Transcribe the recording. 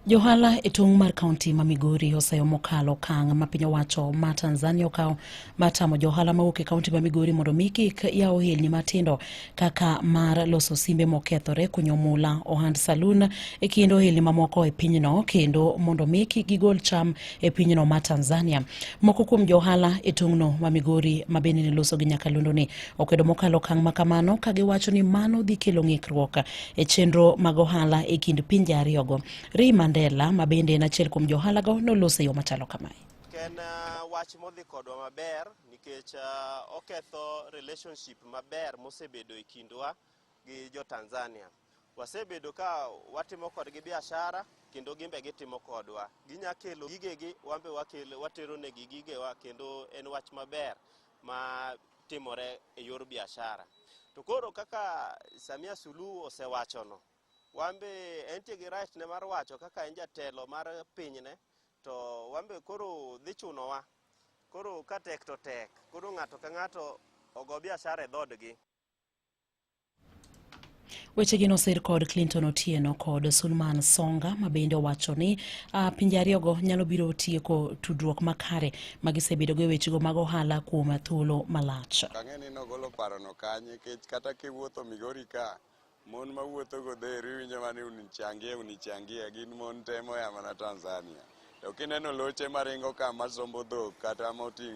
Johala e tong' mar kaunti ma Migori oseyo mokalo okang' ma piny owacho ma Tanzania okawo matamo johala mawuok e kaunti ma Migori mondo mi kik yaw ohelni matindo kaka mar loso simbe mokethore, kunyo mula, ohand salun e kind ohelni mamoko e pinyno, kendo mondo mi kik gigol cham e pinyno ma Tanzania. Moko kuom johala e tong'no ma Migori ma bende ne loso gi nyakalondo ni okwedo mokalo okang' ma kamano, ka giwacho ni mano dhi kelo ng'ikruok e chenro mag ohala e kind pinje ariyogo. Mandela ma bende en achiel kuom johala go noloso yo machalo kamae. Ken wach modhi kodwa maber nikech oketho relationship maber mosebedo e kindwa gi jo Tanzania. Wasebedo ka watimo kodgi biashara kendo gimbe gitimo kodwa. Ginya kelo gigegi, wambe watero negi gigewa, kendo en wach maber ma timore e yor biashara. To koro kaka Samia Suluhu osewachono, wambe entie gi right ne mar wacho kaka en jatelo mar pinyne, to wambe koro dhi chunowa. Koro ka tek to tek, koro ng'ato ka ng'ato ogo biashara e dhodgi. Wechegi nosir kod Clinton Otieno kod Sulman Songa ma bende owacho ni pinje ariyogo nyalo biro tieko tudruok makare magisebedo go e wechego mag ohala kuom thuolo malach. Kang'eni nogolo parono kanye, kata kiwuotho Migori ka, mon mawuotho godhero winjo mani unichangie gin mon temo ya mana Tanzania. To kineno loche maringo ka masombo dhok kata moting'